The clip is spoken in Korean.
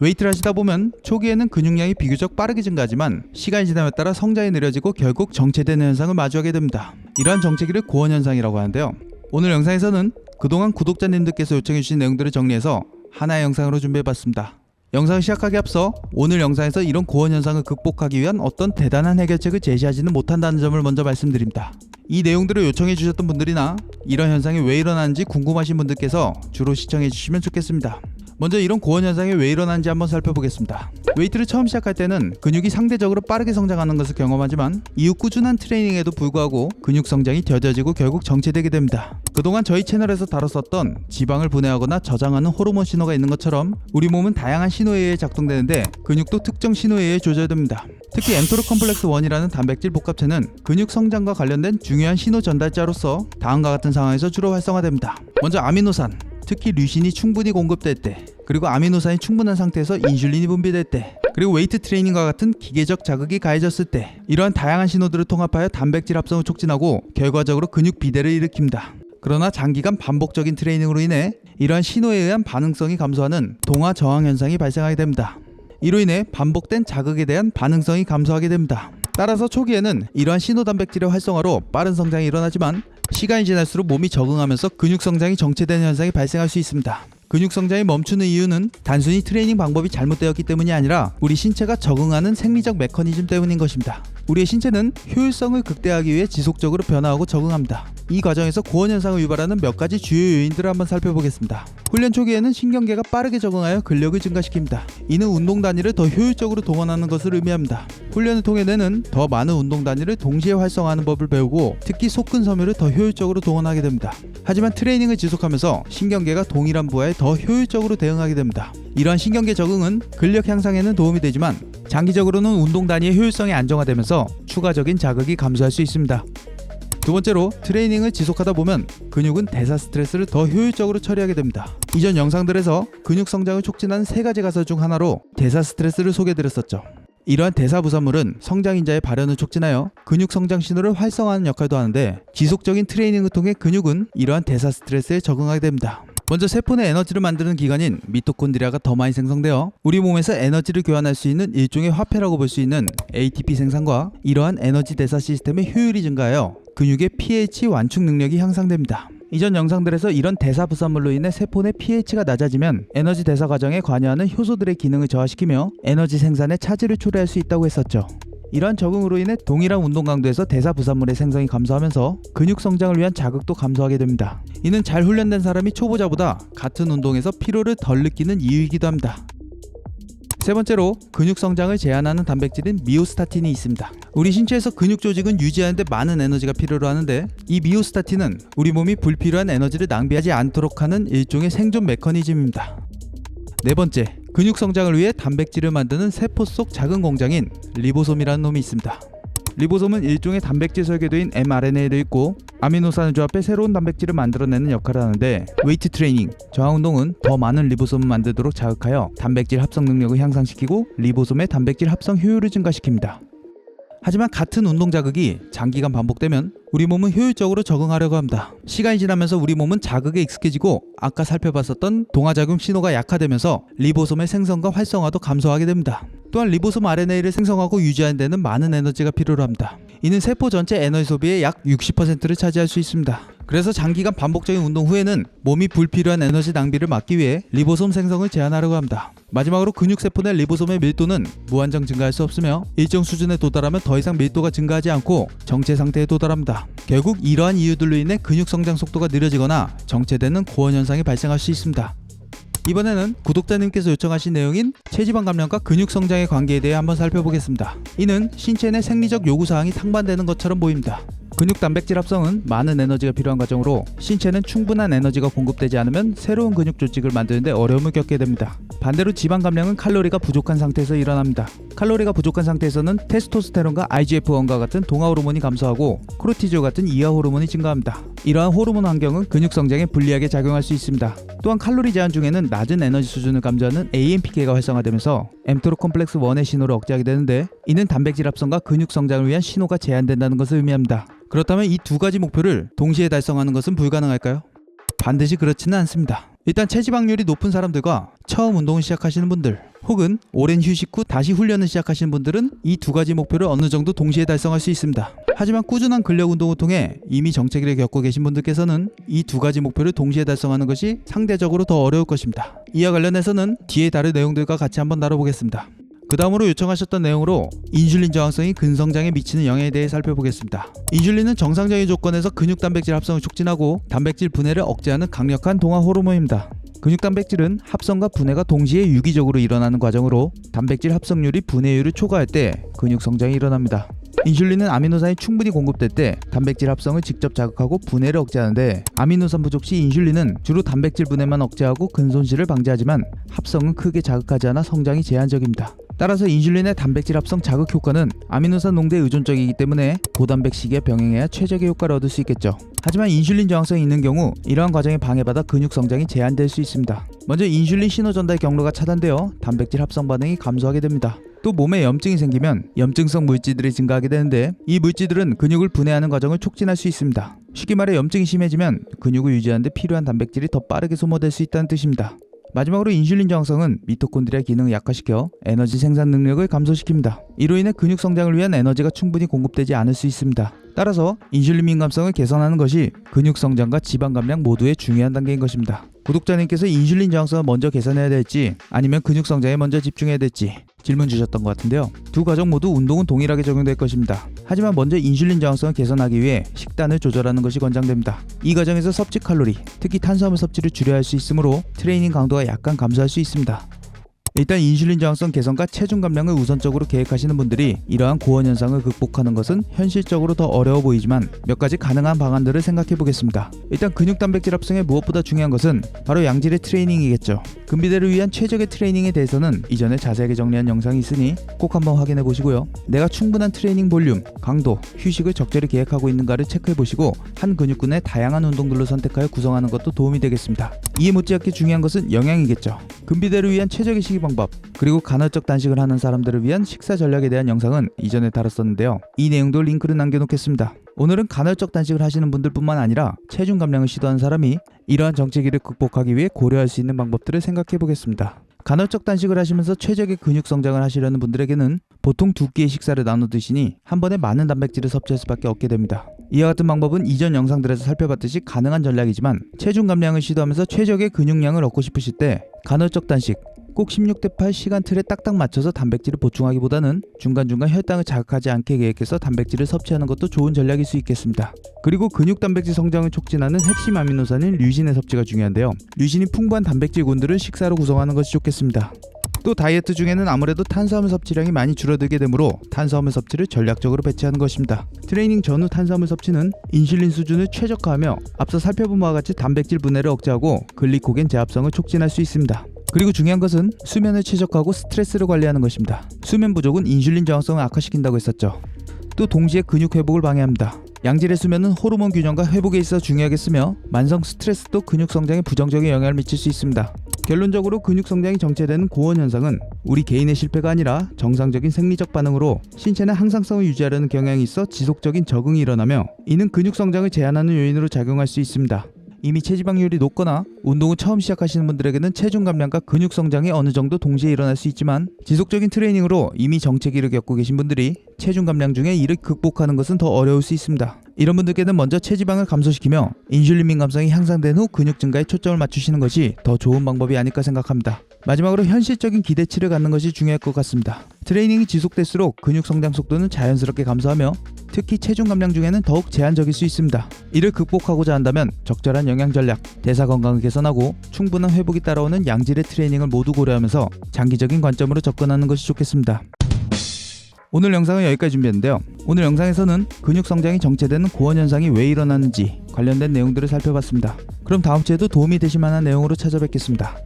웨이트를 하시다 보면 초기에는 근육량이 비교적 빠르게 증가하지만 시간이 지남에 따라 성장이 느려지고 결국 정체되는 현상을 마주하게 됩니다. 이러한 정체기를 고원현상이라고 하는데요. 오늘 영상에서는 그동안 구독자님들께서 요청해주신 내용들을 정리해서 하나의 영상으로 준비해봤습니다. 영상을 시작하기 앞서 오늘 영상에서 이런 고원현상을 극복하기 위한 어떤 대단한 해결책을 제시하지는 못한다는 점을 먼저 말씀드립니다. 이 내용들을 요청해주셨던 분들이나 이런 현상이 왜 일어나는지 궁금하신 분들께서 주로 시청해주시면 좋겠습니다. 먼저 이런 고원현상이 왜 일어나는지 한번 살펴보겠습니다. 웨이트를 처음 시작할 때는 근육이 상대적으로 빠르게 성장하는 것을 경험하지만 이후 꾸준한 트레이닝에도 불구하고 근육 성장이 더뎌지고 결국 정체되게 됩니다. 그동안 저희 채널에서 다뤘었던 지방을 분해하거나 저장하는 호르몬 신호가 있는 것처럼 우리 몸은 다양한 신호에 의해 작동되는데 근육도 특정 신호에 의해 조절됩니다. 특히 엠토르 컴플렉스 1이라는 단백질 복합체는 근육 성장과 관련된 중요한 신호 전달자로서 다음과 같은 상황에서 주로 활성화됩니다. 먼저 아미노산, 특히 류신이 충분히 공급될 때, 그리고 아미노산이 충분한 상태에서 인슐린이 분비될 때, 그리고 웨이트 트레이닝과 같은 기계적 자극이 가해졌을 때, 이러한 다양한 신호들을 통합하여 단백질 합성을 촉진하고 결과적으로 근육 비대를 일으킵니다. 그러나 장기간 반복적인 트레이닝으로 인해 이러한 신호에 의한 반응성이 감소하는 동화 저항 현상이 발생하게 됩니다. 이로 인해 반복된 자극에 대한 반응성이 감소하게 됩니다. 따라서 초기에는 이러한 신호 단백질의 활성화로 빠른 성장이 일어나지만 시간이 지날수록 몸이 적응하면서 근육 성장이 정체되는 현상이 발생할 수 있습니다. 근육 성장이 멈추는 이유는 단순히 트레이닝 방법이 잘못되었기 때문이 아니라 우리 신체가 적응하는 생리적 메커니즘 때문인 것입니다. 우리의 신체는 효율성을 극대화하기 위해 지속적으로 변화하고 적응합니다. 이 과정에서 고원현상을 유발하는 몇 가지 주요 요인들을 한번 살펴보겠습니다. 훈련 초기에는 신경계가 빠르게 적응하여 근력을 증가시킵니다. 이는 운동 단위를 더 효율적으로 동원하는 것을 의미합니다. 훈련을 통해 뇌는 더 많은 운동 단위를 동시에 활성화하는 법을 배우고 특히 속근 섬유를 더 효율적으로 동원하게 됩니다. 하지만 트레이닝을 지속하면서 신경계가 동일한 부하에 더 효율적으로 대응하게 됩니다. 이러한 신경계 적응은 근력 향상에는 도움이 되지만 장기적으로는 운동 단위의 효율성이 안정화되면서 추가적인 자극이 감소할 수 있습니다. 두 번째로, 트레이닝을 지속하다 보면 근육은 대사 스트레스를 더 효율적으로 처리하게 됩니다. 이전 영상들에서 근육 성장을 촉진하는 세 가지 가설 중 하나로 대사 스트레스를 소개해드렸었죠. 이러한 대사 부산물은 성장인자의 발현을 촉진하여 근육 성장 신호를 활성화하는 역할도 하는데 지속적인 트레이닝을 통해 근육은 이러한 대사 스트레스에 적응하게 됩니다. 먼저 세포 내 에너지를 만드는 기관인 미토콘드리아가 더 많이 생성되어 우리 몸에서 에너지를 교환할 수 있는 일종의 화폐라고 볼 수 있는 ATP 생산과 이러한 에너지 대사 시스템의 효율이 증가하여 근육의 pH 완충 능력이 향상됩니다. 이전 영상들에서 이런 대사 부산물로 인해 세포 내 pH가 낮아지면 에너지 대사 과정에 관여하는 효소들의 기능을 저하시키며 에너지 생산에 차질을 초래할 수 있다고 했었죠. 이러한 적응으로 인해 동일한 운동 강도에서 대사 부산물의 생성이 감소하면서 근육 성장을 위한 자극도 감소하게 됩니다. 이는 잘 훈련된 사람이 초보자보다 같은 운동에서 피로를 덜 느끼는 이유이기도 합니다. 세 번째로, 근육 성장을 제한하는 단백질인 미오스타틴이 있습니다. 우리 신체에서 근육 조직은 유지하는데 많은 에너지가 필요로 하는데 이 미오스타틴은 우리 몸이 불필요한 에너지를 낭비하지 않도록 하는 일종의 생존 메커니즘입니다. 네 번째, 근육 성장을 위해 단백질을 만드는 세포 속 작은 공장인 리보솜이라는 놈이 있습니다. 리보솜은 일종의 단백질 설계도인 mRNA를 읽고 아미노산을 조합해 새로운 단백질을 만들어내는 역할을 하는데 웨이트 트레이닝, 저항 운동은 더 많은 리보솜을 만들도록 자극하여 단백질 합성 능력을 향상시키고 리보솜의 단백질 합성 효율을 증가시킵니다. 하지만 같은 운동 자극이 장기간 반복되면 우리 몸은 효율적으로 적응하려고 합니다. 시간이 지나면서 우리 몸은 자극에 익숙해지고 아까 살펴봤었던 동화작용 신호가 약화되면서 리보솜의 생성과 활성화도 감소하게 됩니다. 또한 리보솜 RNA를 생성하고 유지하는 데는 많은 에너지가 필요로 합니다. 이는 세포 전체 에너지 소비의 약 60%를 차지할 수 있습니다. 그래서 장기간 반복적인 운동 후에는 몸이 불필요한 에너지 낭비를 막기 위해 리보솜 생성을 제한하려고 합니다. 마지막으로 근육세포 내 리보솜의 밀도는 무한정 증가할 수 없으며 일정 수준에 도달하면 더 이상 밀도가 증가하지 않고 정체 상태에 도달합니다. 결국 이러한 이유들로 인해 근육 성장 속도가 느려지거나 정체되는 고원현상이 발생할 수 있습니다. 이번에는 구독자님께서 요청하신 내용인 체지방 감량과 근육 성장의 관계에 대해 한번 살펴보겠습니다. 이는 신체 내 생리적 요구사항이 상반되는 것처럼 보입니다. 근육 단백질 합성은 많은 에너지가 필요한 과정으로 신체는 충분한 에너지가 공급되지 않으면 새로운 근육 조직을 만드는데 어려움을 겪게 됩니다. 반대로 지방 감량은 칼로리가 부족한 상태에서 일어납니다. 칼로리가 부족한 상태에서는 테스토스테론과 IGF-1과 같은 동화 호르몬이 감소하고 코르티졸 같은 이하 호르몬이 증가합니다. 이러한 호르몬 환경은 근육 성장에 불리하게 작용할 수 있습니다. 또한 칼로리 제한 중에는 낮은 에너지 수준을 감지하는 AMPK가 활성화되면서 엠토르 컴플렉스 1의 신호를 억제하게 되는데 이는 단백질 합성과 근육 성장을 위한 신호가 제한된다는 것을 의미합니다. 그렇다면 이 두 가지 목표를 동시에 달성하는 것은 불가능할까요? 반드시 그렇지는 않습니다. 일단 체지방률이 높은 사람들과 처음 운동을 시작하시는 분들 혹은 오랜 휴식 후 다시 훈련을 시작하시는 분들은 이 두 가지 목표를 어느 정도 동시에 달성할 수 있습니다. 하지만 꾸준한 근력 운동을 통해 이미 정체기를 겪고 계신 분들께서는 이 두 가지 목표를 동시에 달성하는 것이 상대적으로 더 어려울 것입니다. 이와 관련해서는 뒤에 다른 내용들과 같이 한번 다뤄보겠습니다. 그 다음으로 요청하셨던 내용으로 인슐린 저항성이 근성장에 미치는 영향에 대해 살펴보겠습니다. 인슐린은 정상적인 조건에서 근육 단백질 합성을 촉진하고 단백질 분해를 억제하는 강력한 동화 호르몬입니다. 근육 단백질은 합성과 분해가 동시에 유기적으로 일어나는 과정으로 단백질 합성률이 분해율을 초과할 때 근육 성장이 일어납니다. 인슐린은 아미노산이 충분히 공급될 때 단백질 합성을 직접 자극하고 분해를 억제하는데 아미노산 부족 시 인슐린은 주로 단백질 분해만 억제하고 근손실을 방지하지만 합성은 크게 자극하지 않아 성장이 제한적입니다. 따라서 인슐린의 단백질 합성 자극 효과는 아미노산 농도에 의존적이기 때문에 고단백 시기에 병행해야 최적의 효과를 얻을 수 있겠죠. 하지만 인슐린 저항성이 있는 경우 이러한 과정에 방해받아 근육 성장이 제한될 수 있습니다. 먼저 인슐린 신호 전달 경로가 차단되어 단백질 합성 반응이 감소하게 됩니다. 또 몸에 염증이 생기면 염증성 물질들이 증가하게 되는데 이 물질들은 근육을 분해하는 과정을 촉진할 수 있습니다. 쉽게 말해 염증이 심해지면 근육을 유지하는 데 필요한 단백질이 더 빠르게 소모될 수 있다는 뜻입니다. 마지막으로 인슐린 저항성은 미토콘드리아 기능을 약화시켜 에너지 생산 능력을 감소시킵니다. 이로 인해 근육 성장을 위한 에너지가 충분히 공급되지 않을 수 있습니다. 따라서 인슐린 민감성을 개선하는 것이 근육 성장과 지방 감량 모두의 중요한 단계인 것입니다. 구독자님께서 인슐린 저항성을 먼저 개선해야 될지 아니면 근육 성장에 먼저 집중해야 될지 질문 주셨던 것 같은데요. 두 과정 모두 운동은 동일하게 적용될 것입니다. 하지만 먼저 인슐린 저항성을 개선하기 위해 식단을 조절하는 것이 권장됩니다. 이 과정에서 섭취 칼로리, 특히 탄수화물 섭취를 줄여야 할 수 있으므로 트레이닝 강도가 약간 감소할 수 있습니다. 일단 인슐린 저항성 개선과 체중 감량을 우선적으로 계획하시는 분들이 이러한 고원 현상을 극복하는 것은 현실적으로 더 어려워 보이지만 몇 가지 가능한 방안들을 생각해 보겠습니다. 일단 근육 단백질 합성에 무엇보다 중요한 것은 바로 양질의 트레이닝이겠죠. 근비대를 위한 최적의 트레이닝에 대해서는 이전에 자세하게 정리한 영상이 있으니 꼭 한번 확인해 보시고요. 내가 충분한 트레이닝 볼륨, 강도, 휴식을 적절히 계획하고 있는가를 체크해 보시고 한 근육군의 다양한 운동들로 선택하여 구성하는 것도 도움이 되겠습니다. 이에 못지않게 중요한 것은 영양이겠죠. 근비대를 위한 최적의 식이 방법, 그리고 간헐적 단식을 하는 사람들을 위한 식사 전략에 대한 영상은 이전에 다뤘었는데요. 이 내용도 링크를 남겨놓겠습니다. 오늘은 간헐적 단식을 하시는 분들뿐만 아니라 체중 감량을 시도하는 사람이 이러한 정체기를 극복하기 위해 고려할 수 있는 방법들을 생각해 보겠습니다. 간헐적 단식을 하시면서 최적의 근육 성장을 하시려는 분들에게는 보통 두 끼의 식사를 나눠 드시니 한 번에 많은 단백질을 섭취할 수밖에 없게 됩니다. 이와 같은 방법은 이전 영상들에서 살펴봤듯이 가능한 전략이지만 체중 감량을 시도하면서 최적의 근육량을 얻고 싶으실 때 간헐적 단식, 꼭 16대8 시간 틀에 딱딱 맞춰서 단백질을 보충하기보다는 중간중간 혈당을 자극하지 않게 계획해서 단백질을 섭취하는 것도 좋은 전략일 수 있겠습니다. 그리고 근육 단백질 성장을 촉진하는 핵심 아미노산인 류신의 섭취가 중요한데요. 류신이 풍부한 단백질군들을 식사로 구성하는 것이 좋겠습니다. 또 다이어트 중에는 아무래도 탄수화물 섭취량이 많이 줄어들게 되므로 탄수화물 섭취를 전략적으로 배치하는 것입니다. 트레이닝 전후 탄수화물 섭취는 인슐린 수준을 최적화하며 앞서 살펴본 바와 같이 단백질 분해를 억제하고 글리코겐 재합성을 촉진할 수 있습니다. 그리고 중요한 것은 수면을 최적화하고 스트레스를 관리하는 것입니다. 수면 부족은 인슐린 저항성을 악화시킨다고 했었죠. 또 동시에 근육 회복을 방해합니다. 양질의 수면은 호르몬 균형과 회복에 있어 중요하게 쓰며 만성 스트레스도 근육 성장에 부정적인 영향을 미칠 수 있습니다. 결론적으로 근육 성장이 정체되는 고원 현상은 우리 개인의 실패가 아니라 정상적인 생리적 반응으로 신체는 항상성을 유지하려는 경향이 있어 지속적인 적응이 일어나며 이는 근육 성장을 제한하는 요인으로 작용할 수 있습니다. 이미 체지방률이 높거나 운동을 처음 시작하시는 분들에게는 체중 감량과 근육 성장이 어느 정도 동시에 일어날 수 있지만 지속적인 트레이닝으로 이미 정체기를 겪고 계신 분들이 체중 감량 중에 이를 극복하는 것은 더 어려울 수 있습니다. 이런 분들께는 먼저 체지방을 감소시키며 인슐린 민감성이 향상된 후 근육 증가에 초점을 맞추시는 것이 더 좋은 방법이 아닐까 생각합니다. 마지막으로 현실적인 기대치를 갖는 것이 중요할 것 같습니다. 트레이닝이 지속될수록 근육 성장 속도는 자연스럽게 감소하며 특히 체중 감량 중에는 더욱 제한적일 수 있습니다. 이를 극복하고자 한다면 적절한 영양 전략, 대사 건강을 개선하고 충분한 회복이 따라오는 양질의 트레이닝을 모두 고려하면서 장기적인 관점으로 접근하는 것이 좋겠습니다. 오늘 영상은 여기까지 준비했는데요. 오늘 영상에서는 근육 성장이 정체되는 고원 현상이 왜 일어나는지 관련된 내용들을 살펴봤습니다. 그럼 다음 주에도 도움이 되실 만한 내용으로 찾아뵙겠습니다.